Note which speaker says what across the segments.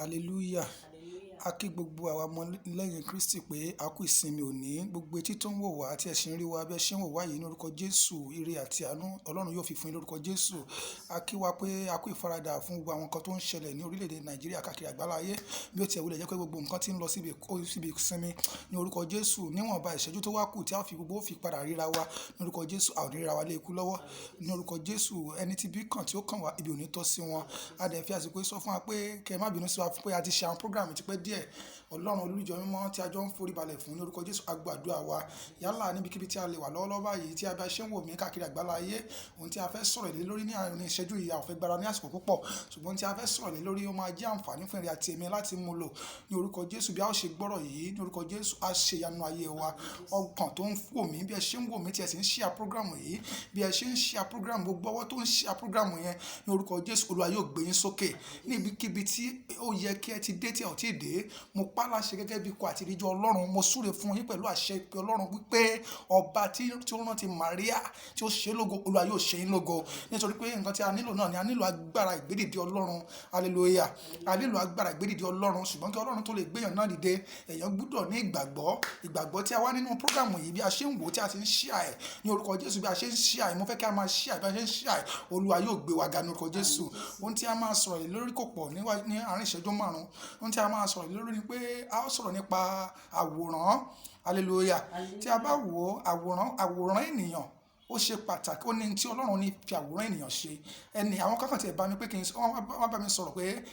Speaker 1: Hallelujah.
Speaker 2: Hallelujah.
Speaker 1: A kí gbogbo àwa ọmọ lẹ́yìn Kristi pé a kú ìsinmi òní. Gbogbo etí tó ń wò wá àti ẹ̀sìn rí wa bí ẹ ṣe ń wò wá yìí ní orúkọ Jésù, ire àti àánú Ọlọ́run yóò fi fún yín lórúkọ Jésù. A kí wa pé a kú ìfaradà fún gbogbo àwọn nǹkan tó ń ṣẹlẹ̀ ní orílẹ̀-èdè Nàìjíríà káàkiri àgbáláyé. Bí ó tiẹ̀ wulẹ̀ jẹ́ pé gbogbo nǹkan ti ń lọ síbi ìsinmi ní orúkọ Jésù. Níwọ̀nba ìṣẹ́jú tó wá kù tí a fi gbogbo fi padà ríra wa ní orúkọ Jésù, a ò ní ríra wa lé ikú lọ́wọ́. Ní orúkọ Jésù, ẹni tí bí kàn tí ó kàn wá ibi ò ní tọ́ sí wọn. A dẹ̀ fi àsìkò sọ fún wa pé kẹ́ má bínú sí wa pé a ti ṣe àwọn program ti pẹ́ díẹ̀. Ọlọ́run olùjọ mímọ́ tí a jọ ń forí balẹ̀ fún ní orúkọ Jésù, a gbọ́ àdúrà wa. Yálà níbikíbi tí a lè wà lọ́wọ́lọ́wọ́ báyìí tí a bá ṣe ń wò mí káàkiri àgbáláyé, ohun tí a fẹ́ sọ̀rọ̀ lé lórí ní àárín ìṣẹ́jú yìí a ò fẹ́ gbára ní àsìkò púpọ̀, ṣùgbọ́n tí a fẹ́ sọ̀rọ̀ lé lórí ó máa jẹ́ àǹfààní fún ìrìn àti èmi láti mú lò ní orúkọ Jésù. Bí a ó ṣe gbọ́rọ̀ yìí ní orúkọ Jésù, a ṣe ìyanu ayé wa. Ọkàn tó ń wò mí bí ẹ ṣe ń wò mí tí ẹ sì ń share program yìí, bí ẹ ṣe ń share program, gbogbo ọwọ́ tó ń share program yẹn ní orúkọ Jésù, Olúwa yóò gbé yín sókè níbikíbi tí ó yẹ kí ẹ ti dé tí ẹ ò tí ì dé. Mo pa láṣẹ gẹ́gẹ́ bí ikọ̀ àti ìríjú Ọlọ́run, mo súre fún yín pẹ̀lú àṣẹ ìpè Ọlọ́run wípé ọba tí ó rántí Màríà tí ó ṣe lógo, Olúwa yóò ṣe yín lógo. Nítorí pé nǹkan tí a nílò náà ni a nílò agbára ìgbédìde Ọlọ́run. Hallelujah. A nílò agbára ìgbédìde Ọlọ́run, ṣùgbọ́n kí Ọlọ́run tó lè gbéyàn náà dìde, èèyàn gbọ́dọ̀ ní ìgbàgbọ́ tí a wá nínú program yìí bí a ṣe ń wò tí a ti ń share ẹ̀ ní orúkọ Jésù. Bí a ṣe ń share ẹ̀, mo fẹ́ kí a máa share bí a ṣe ń share ẹ̀, Olúwa yóò gbé wa ga ní orúkọ Jésù. Ohun tí a máa sọ̀rọ̀ lórí kò pọ̀ ní àárín ìṣẹ́jú márùn-ún. Ohun tí a máa sọ̀rọ̀ lórí ni pé a ó sọ̀rọ̀ nípa àwòrán. Hallelujah. Tí a bá wo àwòrán ènìyàn, ó ṣe pàtàkì. Ó ní tí Ọlọ́run ní fi àwòrán ènìyàn ṣe. Àwọn kankan tí ẹ bá mi pé wọ́n bá mi sọ̀rọ̀ pé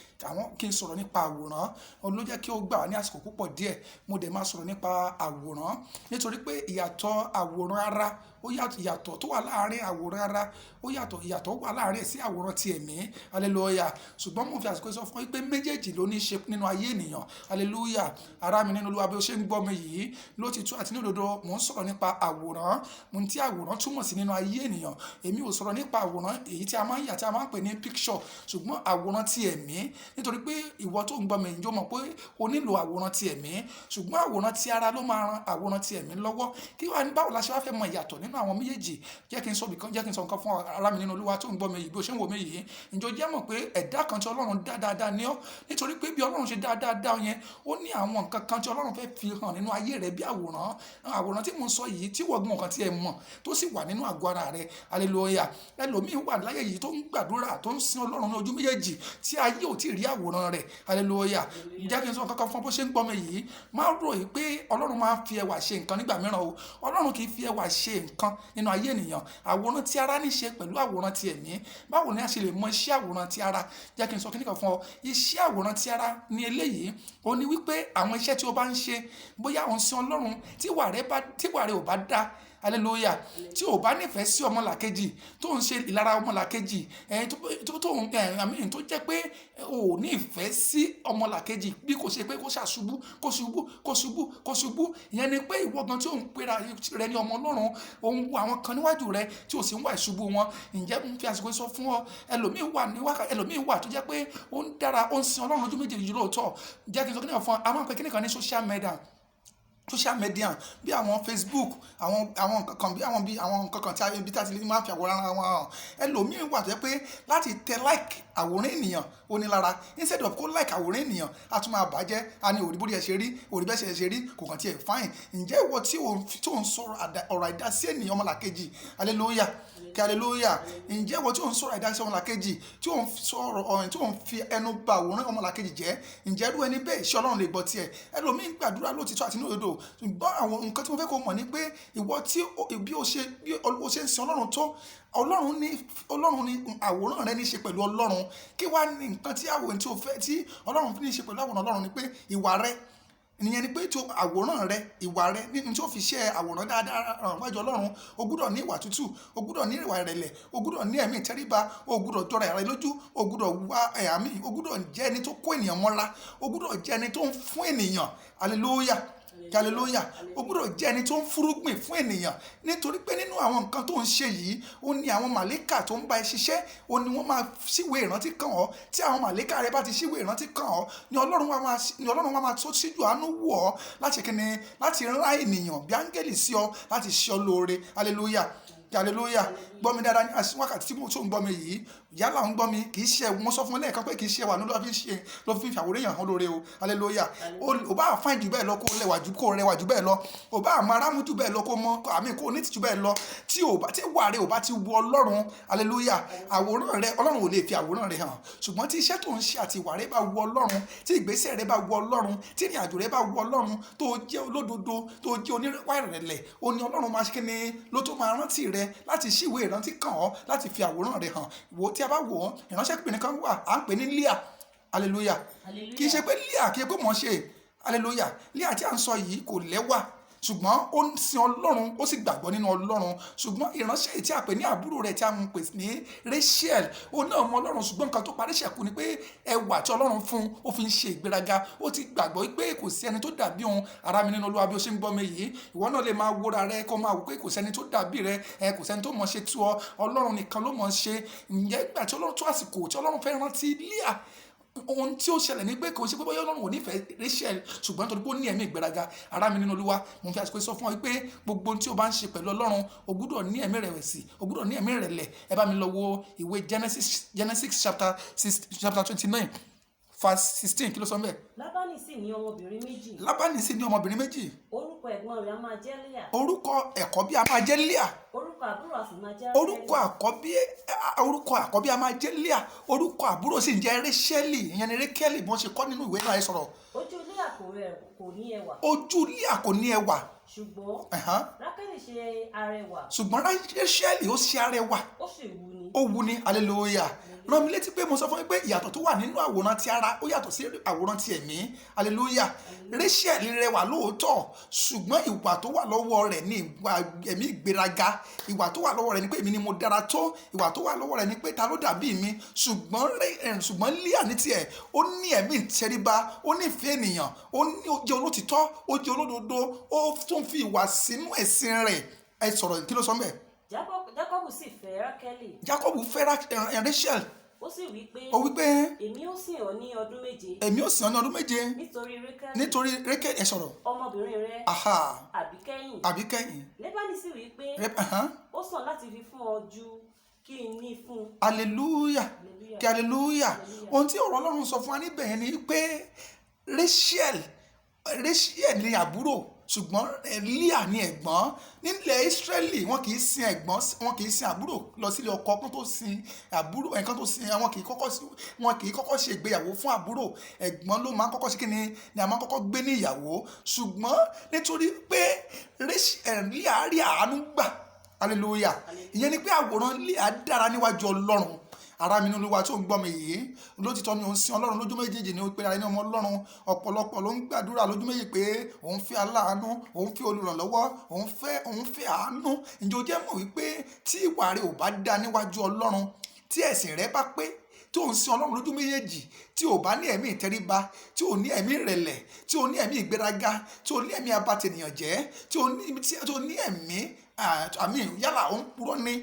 Speaker 1: kí n sọ̀rọ̀ nípa àwòrán. Òun ló jẹ́ kí ó gbà wá ní àsìkò púpọ̀ díẹ̀. Mo dẹ̀ máa sọ̀rọ̀ nípa àwòrán nítorí pé ìyàtọ̀ àwòrán ara, ó ìyàtọ̀ tó wà láàárín àwòrán ara, ó ìyàtọ̀ wà láàárín sí àwòrán ti ẹ̀mí. Hallelujah. Ṣùgbọ́n mo fi àsìkò sọ fún yín pé méjèèjì ló ní í ṣe nínú ayé ènìyàn. Hallelujah. Ará mi nínú Olúwa, bí ó ṣe ń gbọ́ mi yìí lótìtọ́ àti ní òdodo, mò ń sọ̀rọ̀ nípa àwòrán. Mo ní tí àwòrán túmọ̀ sí nínú ayé ènìyàn. Èmi ò sọ̀rọ̀ nípa àwòrán èyí tí a máa ń yà tí a máa ń pè ní picture, ṣùgbọ́n àwòrán ti ẹ̀mí. Nítorí pé ìwọ tó ń gbọ́ mi yìí mọ̀ pé o nílò àwòrán ti ẹ̀mí, ṣùgbọ́n àwòrán ti ara ló máa ran àwòrán ti ẹ̀mí lọ́wọ́. Kí wá ní báwo la ṣe wá fẹ́ mọ ìyàtọ̀ nínú àwọn méjèèjì? Jẹ́ kí n sọ nǹkan fún ará mi nínú Olúwa tó ń gbọ́ mi yìí bí ó ṣe ń wò mí yìí. Ǹjẹ́ o jẹ́ mọ̀ pé ẹ̀dá kan tí Ọlọ́run dá dáadáa ní ọ́? Nítorí pé bí Ọlọ́run ṣe dá dáadáa yẹn, ó ní àwọn nǹkan kan tí Ọlọ́run fẹ́ fi hàn nínú ayé rẹ bí àwòrán. Àwòrán tí mo ń sọ yìí tí wọ́n gbọ́n nǹkan tí ẹ mọ̀ tó sì wà nínú àgọ́ ara rẹ. Hallelujah. Ẹlòmíì wà láyé yìí tó ń gbàdúrà tó ń sin Ọlọ́run ní ojú méjèèjì tí ayé ò tí ì rí àwòrán rẹ̀. Hallelujah. Jẹ́ kí n sọ nǹkan kan fún bó ṣe ń gbọ́ mi yìí. Má rò yìí pé Ọlọ́run máa ń fi ẹwà ṣe nǹkan nígbà mìíràn o. Ọlọ́run kì í fi ẹwà ṣe nǹkan nínú ayé ènìyàn. Àwòrán ti ara ní í ṣe pẹ̀lú àwòrán ti ẹ̀mí. Báwo ni a ṣe lè mọ iṣẹ́ àwòrán ti ara? Jẹ́ kí n sọ kíní kan fún ọ. Iṣẹ́ àwòrán ti ara ní eléyìí. Ó ní wípé àwọn iṣẹ́ tí o bá ń ṣe, bóyá ò ń sin Ọlọ́run, tí ìwà rẹ ò bá dá. Hallelujah. Tí o bá nífẹ̀ẹ́ sí ọmọlàkejì, tó ń ṣe ìlara ọmọlàkejì, tó jẹ́ pé o ò ní ìfẹ́ sí ọmọlàkejì bí kò ṣe pé kó ṣubú. Ìyẹn ni pé ìwọ gan tí ò ń pera rẹ ní ọmọ Ọlọ́run, ò ń wo àwọn kan níwájú rẹ tí ò sì ń wá ìṣubú wọn. Ǹjẹ́ mo fi àsìkò sọ fún ọ, ẹlòmíì wà tó jẹ́ pé ó ń dára, ó ń sin Ọlọ́run lójú méjèèjì lóòótọ́. Jẹ́ kí n sọ kíní kan fún ọ. A máa ń pe kíní kan ní social media bí àwọn Facebook, àwọn nǹkan bí àwọn nǹkan kan tí a ibi tí a ti lè máa fi àwòrán ara wọn hàn. Ẹlòmíì wà tó jẹ́ pé láti tẹ like àwòrán ènìyàn ó ní lára, instead of kó like àwòrán ènìyàn a tún máa bàjẹ́, a ní òrí bórí ẹ ṣe rí, òrí bẹ́ẹ̀ ṣe rí, kò kàn tí ẹ fine. Ǹjẹ́ ìwọ tí ò ń sọ̀rọ̀ ọ̀rọ̀ àìdásí ènìyàn ọmọlàkejì? Hallelujah. Hallelujah. Ǹjẹ́ ìwọ tí ò ń sọ̀rọ̀ àìdásí ọmọlàkejì, tí ò ń sọ̀rọ̀ ọ̀rìn, tí ò ń fi ẹnu ba àwòrán ọmọlàkejì jẹ́, ǹjẹ́ irú ẹni bẹ́ẹ̀ ṣé Ọlọ́run lè gbọ́ tiẹ̀? Ẹlòmíì ń gbàdúrà lótìtọ́ àti ní òdodo, ṣùgbọ́n àwọn nǹkan tí mo fẹ́ kó mọ̀ ni pé ìwọ tí bí o ṣe ń sin Ọlọ́run tó, Ọlọ́run ní àwòrán rẹ ní í ṣe pẹ̀lú Ọlọ́run. Kí wá ní nǹkan tí Ọlọ́run fi ní í ṣe pẹ̀lú àwòrán Ọlọ́run ni pé ìwà rẹ. Ìyẹn ni pé tí àwòrán rẹ, ìwà rẹ nínú tí ó fi ṣe àwòrán dáadáa wájú Ọlọ́run, o gbúdọ̀ ní ìwà tútù, o gbúdọ̀ ní ìwà ìrẹ̀lẹ̀, o gbúdọ̀ ní ẹ̀mí ìtẹríba, o gbúdọ̀ jọra rẹ lójú, o gbúdọ̀ wá ẹ̀mí, o gbúdọ̀ jẹ́ ẹni tó kó ènìyàn mọ́ra, o gbúdọ̀ jẹ́ ẹni tó ń fún ènìyàn. Hallelujah. Hallelujah. O gbúdọ̀ jẹ́ ẹni tó ń fúrúgbìn fún ènìyàn. Nítorí pé nínú àwọn nǹkan tó ń ṣe yìí, ó ní àwọn màlẹ́kà tó ń bá ẹ ṣiṣẹ́, ó ní wọ́n máa ṣíwèé ìrántí kàn ọ́. Tí àwọn màlẹ́kà rẹ bá ti ṣíwèé ìrántí kàn ọ́, ni Ọlọ́run wá máa tó síjú àánú wò ọ́ láti rán ènìyàn bí áńgẹ́lì sí ọ láti ṣe ọ lóore. Hallelujah. Hallelujah. Gbọ́ mi dáadáa ní wákàtí tí mo tó ń gbọ́ mi yìí, yálà ń gbọ́ mi, kì í ṣe mo sọ fún ẹ lẹ́ẹ̀kan pé kì í ṣe ẹwà ló fi àwòrán èèyàn hàn lóore o, hallelujah. Ò bá fine jù bẹ́ẹ̀ lọ, kó rẹwà jù bẹ́ẹ̀ lọ, ò bá àmàrámù jù bẹ́ẹ̀ lọ, kó ní ti jù bẹ́ẹ̀ lọ, tí wà rẹ ò bá ti wu Ọlọ́run, hallelujah, àwòrán rẹ Ọlọ́run ò lè fi àwòrán rẹ hàn. Ṣùgbọ́n tí iṣẹ́ tó ń ṣe àti ìwà rẹ bá wu Ọlọ́run, tí ìgbésẹ̀ rẹ bá wu Ọlọ́run, tí ìrìn àjò rẹ bá wu Ọlọ́run, tó jẹ́ olódodo, tó jẹ́ onírẹ̀wà ìrẹ̀lẹ̀, ó ní Ọlọ́run máa ṣe kí ni ló tó máa rántí rẹ láti ṣí ìwé ìrántí kàn ọ́ láti fi àwòrán rẹ hàn. Wo tí a bá wò ó, ìránṣẹ́bìnrin kan wà, à ń pè ní Líà, hallelujah. Kì í ṣe pé Líà kì í pé mọ̀ ṣe, hallelujah. Líà tí a ń sọ yìí kò lẹ́wà, ṣùgbọ́n ó ń sin Ọlọ́run, ó sì gbàgbọ́ nínú Ọlọ́run. Ṣùgbọ́n ìránṣẹ́ yìí tí a pè ní àbúrò rẹ̀ tí a ń pè ní Rachel, ó náà mọ Ọlọ́run, ṣùgbọ́n nǹkan tó parí ṣẹ̀kù ni pé ẹwà tí Ọlọ́run fún ó fi ń ṣe ìgbéraga. Ó ti gbàgbọ́ pé kò sí ẹni tó dàbí òun. Ará mi nínú Olúwa, bí ó ṣe ń gbọ́ mi yìí, ìwọ náà lè máa wóra rẹ kó máa wò pé kò sẹ́ni tó dàbí rẹ, kò sẹ́ni tó mọ̀ ṣe tú ọ, Ọlọ́run nìkan ló mọ̀ ṣe. Ǹjẹ́ ìgbà tí Ọlọ́run tó àsìkò tí Ọlọ́run fẹ́ rántí Líà, ohun tí ó ṣẹlẹ̀ ní pé kò ṣe pé bóyá Ọlọ́run ò nífẹ̀ẹ́ Rachel, ṣùgbọ́n nítorí pé ó ní ẹ̀mí ìgbéraga. Ará mi nínú Olúwa, mo fi àsìkò sọ fún ọ pé gbogbo ohun tí o bá ń ṣe pẹ̀lú Ọlọ́run, o gbúdọ̀ ní ẹ̀mí ìrẹ̀wẹ̀sì, o gbúdọ̀ ní ẹ̀mí ìrẹ̀lẹ̀. Ẹ bá mi lọ wo ìwé Genesis chapter 29 verse 16, kí ló sọ ńbẹ̀?
Speaker 2: Lábánì sì ní ọmọbìnrin méjì.
Speaker 1: Lábánì sì ní ọmọbìnrin méjì.
Speaker 2: Orúkọ ẹ̀gbọ́n rẹ̀ a máa jẹ́ Líà.
Speaker 1: Orúkọ àkọ́bí a máa jẹ́ Líà.
Speaker 2: Orúkọ àbúrò a sì máa jẹ́
Speaker 1: Rákélì. Orúkọ àkọ́bí a máa jẹ́ Líà. Orúkọ àbúrò sì ń jẹ́ Réṣẹ́lì, ìyẹn ni Rékélì, bí wọ́n ṣe kọ́ nínú ìwé náà ẹ sọ̀rọ̀.
Speaker 2: Ojú Líà kò ní ẹwà.
Speaker 1: Ojú Líà kò ní ẹwà.
Speaker 2: Ṣùgbọ́n Rákélì ṣe arẹwà.
Speaker 1: Ṣùgbọ́n Réṣẹ́lì ó ṣe arẹwà.
Speaker 2: Ó sì wù ní.
Speaker 1: Ó wù ní, hallelujah. Rán mi létí pé mo sọ fún yín pé ìyàtọ̀ tó wà nínú àwòrán ti ara ó yàtọ̀ sí àwòrán ti ẹ̀mí, hallelujah. Rachel rẹwà lóòótọ́, ṣùgbọ́n ìwà tó wà lọ́wọ́ rẹ̀ ní ìwà ẹ̀mí ìgbéraga. Ìwà tó wà lọ́wọ́ rẹ̀ ni pé èmi ni mo dára tó. Ìwà tó wà lọ́wọ́ rẹ̀ ni pé ta ló dàbí mi. Ṣùgbọ́n Líà ní tiẹ̀, ó ní ẹ̀mí ìtẹríba, ó nífẹ̀ẹ́ ènìyàn, ó jẹ́ olótìtọ́, ó jẹ́ olódodo, ó tún fi ìwà sínú ẹ̀sìn rẹ̀. Ẹ sọ̀rọ̀, kí ló sọ ńbẹ̀?
Speaker 2: Jákọ́bù sì fẹ́ Rákélì.
Speaker 1: Jákọ́bù fẹ́ Rachel.
Speaker 2: Ó sì wí
Speaker 1: pé
Speaker 2: èmi ó sìn ọ́ ní ọdún méje.
Speaker 1: Èmi ó sìn ọ́ ní ọdún méje.
Speaker 2: Nítorí
Speaker 1: Rékélì, ẹ sọ̀rọ̀.
Speaker 2: Ọmọbìnrin rẹ. Àbíkẹ́yìn. Lábánì sì wí pé ó sàn láti fi fún ọ ju kí n ní fún.
Speaker 1: Hallelujah. Kí hallelujah. Ohun tí ọ̀rọ̀ Ọlọ́run sọ fún wa níbẹ̀ yẹn ni pé Rachel ni àbúrò, ṣùgbọ́n Líà ni ẹ̀gbọ́n. Nílẹ̀ Ísírẹ́lì wọn kì í sin ẹ̀gbọ́n, wọn kì í sin àbúrò lọ sílé ọkọ kán tó sin àbúrò, ẹ̀kan tó sin wọn kì í kọ́kọ́ ṣe ìgbéyàwó fún àbúrò. Ẹ̀gbọ́n ló máa ń kọ́kọ́ ṣe kíni ni a máa ń kọ́kọ́ gbé ní ìyàwó. Ṣùgbọ́n nítorí pé Líà rí àánú gbà, hallelujah. Ìyẹn ni pé àwòrán Líà dára níwájú Ọlọ́run. Ará mi nínú Olúwa tó ń gbọ́ mi yìí, lótìtọ́ ni òun sin Ọlọ́run lójú méjèèjì ni ó pe ara ẹni ọmọ Ọlọ́run. Ọ̀pọ̀lọpọ̀ ló ń gbàdúrà lójú méjì pé òun fẹ́ aláàánú, òun fẹ́ olùrànlọ́wọ́, òun fẹ́ àánú. Ǹjẹ́ o jẹ́ mọ̀ wípé tí ìwà rẹ ò bá dá níwájú Ọlọ́run, tí ẹ̀sìn rẹ bá pé, tí ò ń sin Ọlọ́run lójú méjèèjì, tí ò bá ní ẹ̀mí ìtẹríba, tí ò ní ẹ̀mí ìrẹ̀lẹ̀, tí ò ní ẹ̀mí ìgbéraga, tí ò ní ẹ̀mí abatènìyàn jẹ́, tí ò ní ẹ̀mí yálà ó ń purọ́ ní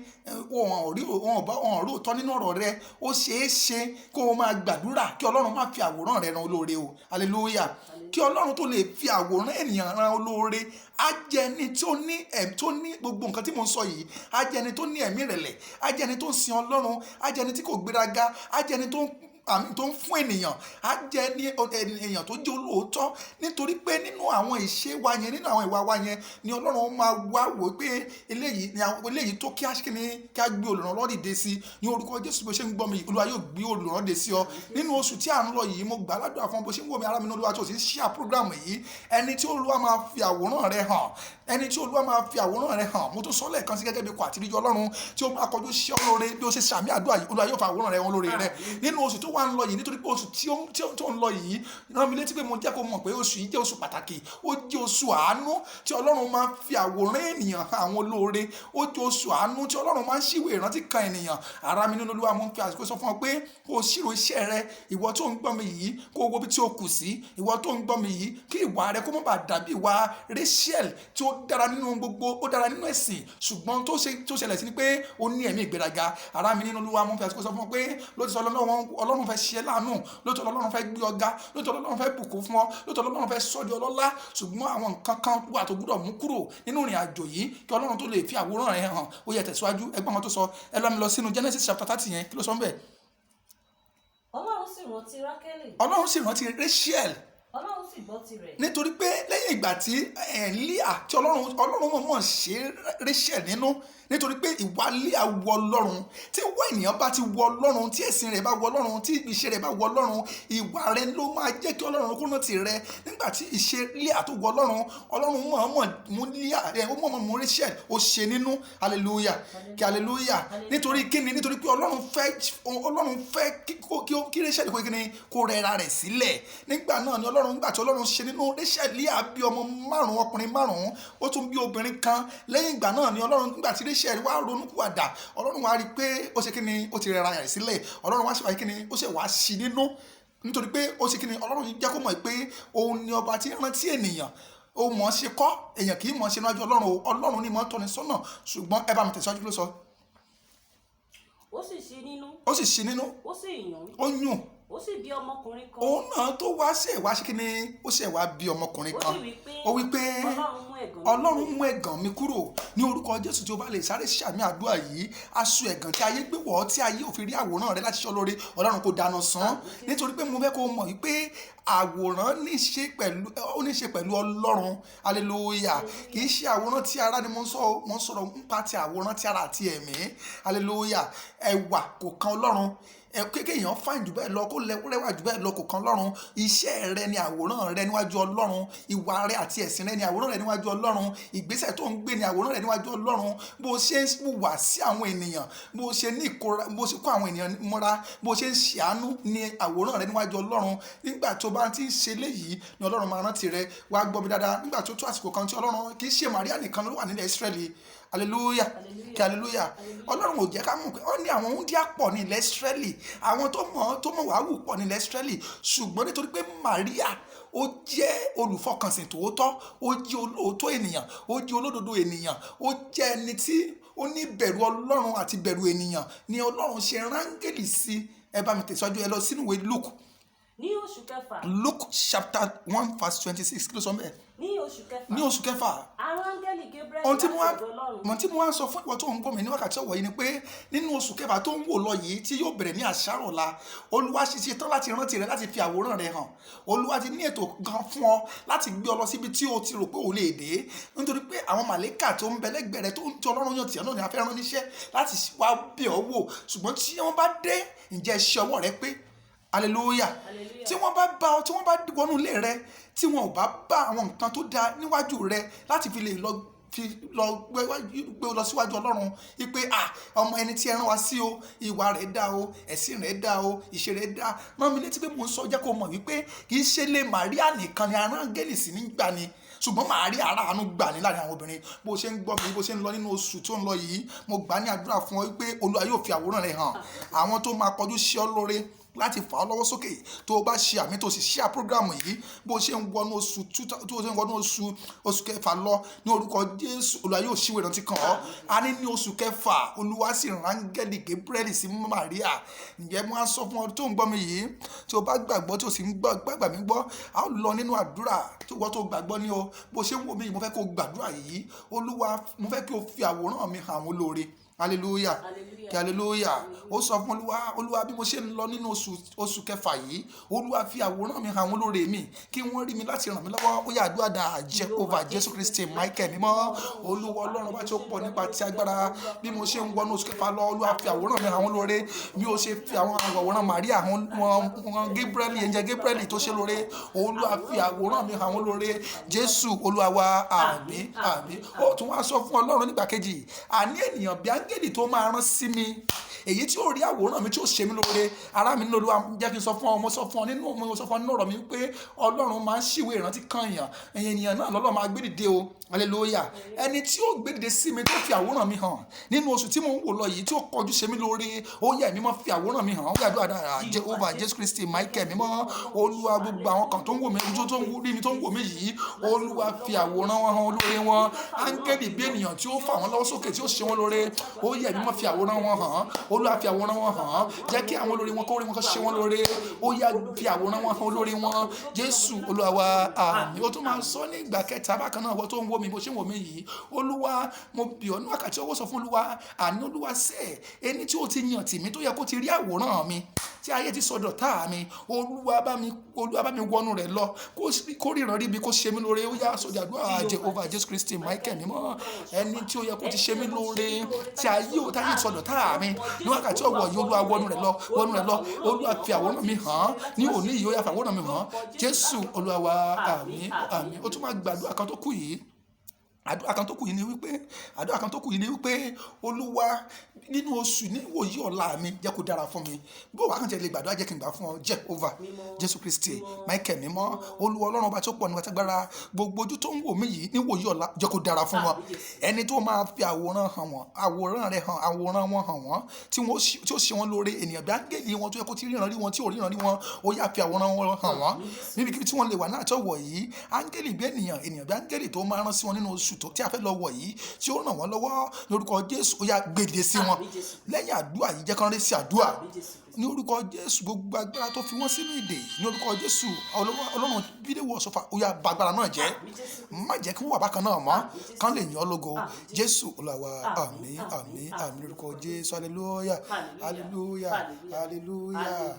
Speaker 1: wọn rí òótọ́ nínú ọ̀rọ̀ rẹ, ó ṣeé ṣe kó o máa gbàdúrà kí Ọlọ́run má fi àwòrán rẹ ran olóore o, hallelujah. Kí Ọlọ́run tó lè fi àwòrán ènìyàn ran olóore, á jẹ́ ẹni tó ní gbogbo nǹkan tí mo ń sọ yìí, á jẹ́ ẹni tó ní ẹ̀mí ìrẹ̀lẹ̀, á jẹ́ ẹni tó ń sin Ọlọ́run, á jẹ́ ẹni tí kò gbéraga, á jẹ́ ẹni tó ń fún ènìyàn, á jẹ́ èèyàn tó jẹ́ olóòótọ́. Nítorí pé nínú àwọn ìṣe wa yẹn, nínú àwọn ìwà wa yẹn ni Ọlọ́run máa wá wò pé eléyìí tó kí á gbé olùrànlọ́wọ́ dìde sí. Ní orúkọ Jésù, bó ṣe ń gbọ́ mi, Olúwa yóò gbé olùrànlọ́wọ́ dìde sí ọ. Nínú oṣù tí à ń lọ yìí, mo gbà ládùúrà fún ọ bó ṣe ń wò mí, ará mi nínú Olúwa, tó sì ń share program yìí, ẹni tí Olúwa máa fi àwòrán rẹ hàn, mo tún sọ lẹ́ẹ̀kan sí gẹ́gẹ́ bí ikọ̀ àtìríjọ Ọlọ́run tí ó máa kọjú sí olóore. Bí ó ṣe sàmì àdúrà yìí, Olúwa yóò fa àwòrán rẹ hàn lórí rẹ nínú oṣù tó wà ń lọ yìí. Nítorí pé oṣù tí ó ń lọ yìí rán mi létí pé mo jẹ́ kó mọ̀ pé oṣù yìí jẹ́ oṣù pàtàkì. Ó jẹ́ oṣù àánú tí Ọlọ́run máa fi àwòrán ènìyàn hàn àwọn olóore. Ó jẹ́ oṣù àánú tí Ọlọ́run máa ń ṣíwèé ìrántí kan ènìyàn. Ará mi nínú Olúwa, mo ń fi àsìkò sọ fún ọ pé kó o ṣírò iṣẹ́ rẹ. Ìwọ tó ń gbọ́ mi yìí, kó o wo bí tí o kù sí. Ìwọ tó ń gbọ́ mi yìí, kí ìwà rẹ kó má bàa dàbí ìwà Rachel tí ó dára nínú gbogbo, ó dára nínú ẹ̀sìn, ṣùgbọ́n tó ṣẹlẹ̀ sí ni pé ó ní ẹ̀mí ìgbéraga. Ará mi nínú Olúwa, mo ń fi àsìkò sọ fún ọ pé lótìtọ́ Ọlọ́run Ọlọ́run fẹ́ ṣe láàánú, lóòótọ́ Ọlọ́run fẹ́ gbé ọ̀gá, lóòótọ́ Ọlọ́run fẹ́ bùkún fún ọ, lóòótọ́ Ọlọ́run fẹ́ sọ di ọlọ́lá, ṣùgbọ́n àwọn nǹkan kan wà tó gbọ́dọ̀ mú kúrò nínú ìrìn àjò yìí kí Ọlọ́run tó lè fi àwòrán rẹ̀ hàn. Ó yẹ tẹ̀síwájú, ẹgbọ́n wọn tó sọ, ẹ lọ mi lọ sínú Genesis chapter 30 yẹn, kí ló sọ ń bẹ̀?
Speaker 2: Ọlọ́run sì rántí Rákélì.
Speaker 1: Ọlọ́run sì rántí Rachel.
Speaker 2: Ọlọ́run sì gbọ́ tirẹ̀.
Speaker 1: Nítorí pé lẹ́yìn ìgbà tí Líà tí Ọlọ́run mọ̀ ṣe Rachel nínú, nítorí pé ìwà Líà wọ Ọlọ́run. Tí ìwà ènìyàn bá ti wọ Ọlọ́run, tí ẹ̀sìn rẹ̀ bá wọ Ọlọ́run, tí ìṣe rẹ̀ bá wọ Ọlọ́run, ìwà rẹ̀ ló máa jẹ́ kí Ọlọ́run kó rántí rẹ̀. Nígbà tí ìṣe Líà tó wọ Ọlọ́run, Ọlọ́run mọ̀ mú Líà rẹ̀, ó mọ̀ mú Rachel, ó ṣe nínú. Hallelujah, kí hallelujah. Nítorí kíni? Nítorí pé Ọlọ́run fẹ́ kí Rachel kó kíni, kó rẹra rẹ̀ sílẹ̀. Nígbà náà ni nígbà tí Ọlọ́run ṣe nínú Rachel, Líà bí ọmọ 5 ọkùnrin 5, ó tún bí obìnrin kan. Lẹ́yìn ìgbà náà ni Ọlọ́run nígbà tí Rachel wá ronúpìwàdà, Ọlọ́run wá rí pé ó ṣe kíni, ó ti rẹra rẹ̀ sílẹ̀. Ọlọ́run wá ṣe wá kíni, ó ṣe wá sí nínú. Nítorí pé ó ṣe kíni, Ọlọ́run jẹ́ kó mọ̀ pé òun ni ọba tí rántí ènìyàn. Ó mọ̀ ṣe kọ́, èèyàn kì í mọ̀ ṣe níwájú Ọlọ́run. Ọlọ́run ni mọ̀ tọ́ni sọ́nà. Ṣùgbọ́n ẹ bá mi tẹ̀síwájú ló sọ.
Speaker 2: Ó sì ṣí nínú.
Speaker 1: Ó sì ṣí nínú.
Speaker 2: Ó sì yún.
Speaker 1: Ó yún.
Speaker 2: Ó sì bí ọmọkùnrin kan.
Speaker 1: Òun náà tó wá ṣe wá ṣe kíni, ó ṣe wá bí ọmọkùnrin kan. Ó wí pé Ọlọ́run mú ẹ̀gàn mi kúrò ní orúkọ Jésù. Tí o bá lè sáré ṣàmì àdúrà yìí, aṣọ ẹ̀gàn tí ayé gbé wọ̀, tí ayé ò fi rí àwòrán rẹ láti ṣọ́ lóore, Ọlọ́run kò dáná san. Nítorí pé mo fẹ́ kó mọ̀ wípé àwòrán ní ṣe pẹ̀lú Ọlọ́run. Hallelujah. Kì í ṣe àwòrán tí ara ni mo ń sọ̀rọ̀ nípa ti àwòrán tí ara àti ẹ̀mí. Hallelujah. Ẹwà kò kan Ọlọ́run. Kéèyàn fáìn jù bẹ́ẹ̀ lọ, kó rẹwà jù bẹ́ẹ̀ lọ, kò kan Ọlọ́run. Iṣẹ́ rẹ ni àwòrán rẹ níwájú Ọlọ́run. Ìwà rẹ àti ẹ̀sìn rẹ ni àwòrán rẹ níwájú Ọlọ́run. Ìgbésẹ̀ tó ń gbé ni àwòrán rẹ níwájú Ọlọ́run. Bó ṣe ń hùwà sí àwọn ènìyàn, bó ṣe kó àwọn ènìyàn mọ́ra, bó ṣe ń ṣàánú ni àwòrán rẹ níwájú Ọlọ́run. Nígbà tó bá ti ń ṣe léyìí ni Ọlọ́run máa rántí rẹ. Wá gbọ́ mi dáadáa. Nígbà tó tó àsìkò kan tí Ọlọ́run, kì í ṣe Màríà nìkan ló wà nílẹ̀ Ísírẹ́lì. Hallelujah, kí hallelujah. Ọlọ́run ò jẹ́ ká mọ̀ pé ó ní àwọn wúńdíá pọ̀ ní ilẹ̀ Ísírẹ́lì, àwọn tó mọ̀ wá wù pọ̀ ní ilẹ̀ Ísírẹ́lì. Ṣùgbọ́n nítorí pé Màríà ó jẹ́ olùfọkànsìn tòótọ́, ó jẹ́ olóòótọ́ ènìyàn, ó jẹ́ olódodo ènìyàn, ó jẹ́ ẹni tí ó ní bẹ̀rù Ọlọ́run àti bẹ̀rù ènìyàn, ni Ọlọ́run ṣe rángẹ́lì sí. Ẹ bá mi tẹ̀síwájú, ẹ lọ sínú ìwé Luke.
Speaker 2: Ní oṣù kẹfà.
Speaker 1: Luke chapter 1 verse 26, kí ló sọ mẹ́ẹ̀? Ní oṣù kẹfà.
Speaker 2: Áńgẹ́lì Gabriel láti ọ̀dọ̀ Ọlọ́run.
Speaker 1: Ohun tí mo wá sọ fún ìwọ tó ń gbọ́ mi ní wákàtí ọ̀wọ̀ yìí ni pé nínú oṣù kẹfà tó ń wò lọ yìí, tí yóò bẹ̀rẹ̀ ní àṣàrò ọ̀la, Olúwa ṣe tán láti rántí rẹ, láti fi àwòrán rẹ hàn. Olúwa ti ní ètò gan fún ọ láti gbé ọ lọ síbi tí o ti rò pé o lè dé. Nítorí pé àwọn màlẹ́kà tó ń bẹ lẹ́gbẹ̀ẹ́ rẹ, tó ń tí Ọlọ́run yàn tì ọ́ náà ni a fẹ́ rán níṣẹ́ láti wá bẹ̀ ọ́ wò. Ṣùgbọ́n tí wọ́n bá dé, ǹjẹ́ iṣẹ́ ọwọ́ rẹ pé? Hallelujah. Tí wọ́n bá wọnú ilé rẹ, tí wọn ò bá àwọn nǹkan tó dáa níwájú rẹ láti fi lè gbé lọ síwájú Ọlọ́run, wípé ọmọ ẹni tí ẹ rán wa sí o, ìwà rẹ̀ dá o, ẹ̀sìn rẹ̀ dá o, ìṣe rẹ̀ dá. Rán mi létí pé mo ń sọ, jẹ́ kó mọ̀ wípé kì í ṣe lé Màríà nìkan ni arángẹ́lì sí nígbà ni, ṣùgbọ́n Màríà aráàánú gbà ní láàrin àwọn obìnrin. Bó ṣe ń gbọ́ mi, bó ṣe ń lọ nínú oṣù tó ń lọ yìí, mo gbà ní àdúrà fún ọ wípé Olúwa yóò fi àwòrán rẹ̀ hàn. Àwọn tó máa kọjú sí ọ lóore láti fà ọ́ lọ́wọ́ sókè, tó o bá ṣe àmì tó sì ṣe àpúrógírámù yìí, bó ṣe ń wọnú oṣù kẹfà lọ, ní orúkọ Jésù, Olúwa yóò ṣíwèé ìrántí kan ọ́. A ní ní oṣù kẹfà, Olúwa sì rán áńgẹ́lì Gabriel sí Màríà. Ǹjẹ́ mo á sọ fún ọ tó ń gbọ́ mi yìí, tí o bá gbàgbọ́, tí o sì ń gbàgbà mí gbọ́, a ó lọ nínú àdúrà. Tí wọ́n tó gbàgbọ́ ní o, bó ṣe ń wò mí, mo fẹ́ kó gbàdúrà yìí. Olúwa, mo fẹ́ kí o fi àwòrán mi hàn àwọn olóore. Hallelujah, kí hallelujah. Ó sọ fún Olúwa bí mo ṣe ń lọ nínú oṣù kẹfà yìí, Olúwa fi àwòrán mi hàn àwọn olóore mi, kí wọ́n rí mi láti ràn mí lọ́wọ́. Ó yá àdúrà dà, Jehovah Jésù Kristi Michael mímọ́, Olúwa Ọlọ́run bá tí ó pọ̀ nípa ti agbára. Bí mo ṣe ń wọnú oṣù kẹfà lọ, Olúwa fi àwòrán mi hàn àwọn olóore. Bí ó ṣe fi àwọn àwòrán Màríà, àwọn Gabriel, ẹ̀jẹ̀ Gabriel tó ṣe lóore, Olúwa fi àwòrán mi hàn àwọn olóore. Jésù Olúwa wa, àmín, àmín. Ó tún wá sọ fún Ọlọ́run nígbà kejì, àní ènìyàn bí áńgẹ́lì tó máa rán sí mi, èyí tí ó rí àwòrán mi tí ó ṣe mí lóore. Ará mi nínú Olúwa, jẹ́ kí n sọ fún ọ, mo sọ fún ọ nínú ọ̀rọ̀ mi pé Ọlọ́run máa ń ṣíwèé ìrántí kan èèyàn náà lọ́lọ́ máa gbé dìde o. Hallelujah. Ẹni tí ó gbé dìde sí mi, tó fi àwòrán mi hàn nínú oṣù tí mo ń wò lọ yìí, tí ó kọjú ṣe mí lóore, ó yẹ mímọ́ fi àwòrán mi hàn. Ó yà àdúrà dára, Jehovah Jésù Kristi Michael mímọ́, Olúwa gbogbo àwọn kan tó ń wò mí, tó ń rí mi, tó ń wò mí yìí, Olúwa fi àwòrán wọn hàn olóore wọn. Áńgẹ́lì bí ènìyàn tí ó fà wọ́n lọ́wọ́ sókè, tí ó ṣe wọ́n lóore, ó yẹ ẹ̀mí mọ́ fi àwòrán wọn hàn, Olúwa fi àwòrán wọn hàn, jẹ́ kí àwọn olórí wọn kó rí wọn kó ṣe wọn lóore, ó yá fi àwòrán wọn hàn olórí wọn, Jésù Olúwa wa, àmín. Ó tún máa sọ ní ìgbà kẹta bákan náà, wọ́n tó ń wò mí bó ṣe ń wò mí yìí, Olúwa mo bì ọ́ ní wákàtí ọwọ́ sọ fún Olúwa, àní Olúwa sẹ́ ẹni tí ó ti yàn tì mí tó yẹ kó ti rí àwòrán mi tí ayé ti sọdọ̀ tá mi, Olúwa bá mi wọnú rẹ̀ lọ kó ríran ríbi kó ṣe mí lóore, ó yá sọdọ̀ àdúrà Jehovah Jésù Kristi Michael mímọ́, ẹni tí ó yẹ kó ti ṣe mí lóore tí ayé ò táyé sọdọ̀ tá mi ní wákàtí ọwọ́ yìí, Olúwa wọnú rẹ̀ lọ, Olúwa fi àwòrán mi hàn ní òní yìí, ó yá fi àwòrán mi hàn, Jésù Olúwa wa, àmín àmín. Ó tún máa gbàdúrà kan tó kù yìí, àdúrà kan tó kù yìí ni wípé Olúwa nínú oṣù ní ìwòyí ọ̀la mi jẹ́ kó dára fún mi, bí ó wà kàn jẹ́ lè gbàdúrà jẹ́ kí n gbà fún ọ Jehovah Jésù Kristi Michael mímọ́, Olúwa Ọlọ́run ọba tó pọ̀ nípa tágbára, gbogbo ojú tó ń wò mí yìí ní ìwòyí ọ̀la jẹ́ kó dára fún wọn, ẹni tó máa fi àwòrán rẹ̀ hàn àwòrán wọn hàn wọ́n tí ó ṣe wọn lóore, ènìyàn bí áńgẹ́lì wọn tó yẹ kó ti ríran rí wọn tí ò ríran rí wọn, ó yá fi àwòrán wọn hàn wọ́n níbikíbi tí wọ́n lè wà náà tó wọ̀ yìí, áńgẹ́lì bí ènìyàn bí áńgẹ́lì tó máa rán sí wọn nínú oṣù tí a fẹ́ lọ wọ̀ yìí tí ó ràn wọ́n lọ́wọ́ lórúkọ Jésù, ó yá gbèdé sí wọn lẹ́yìn àdúrà yìí, jẹ́ kán rí sí àdúrà ní orúkọ Jésù, gbogbo agbára tó fi wọ́n sínú ìdè ní orúkọ Jésù, Ọlọ́run fídíò ọ̀ṣọ́fà, ó yá bà agbára náà jẹ́, má jẹ́ kí wọ́n wà bákan náà mọ́, kán lè yàn ọ́ lógo, Jésù Olúwa wa, àmín àmín àmín lórúkọ Jésù, hallelujah hallelujah hallelujah.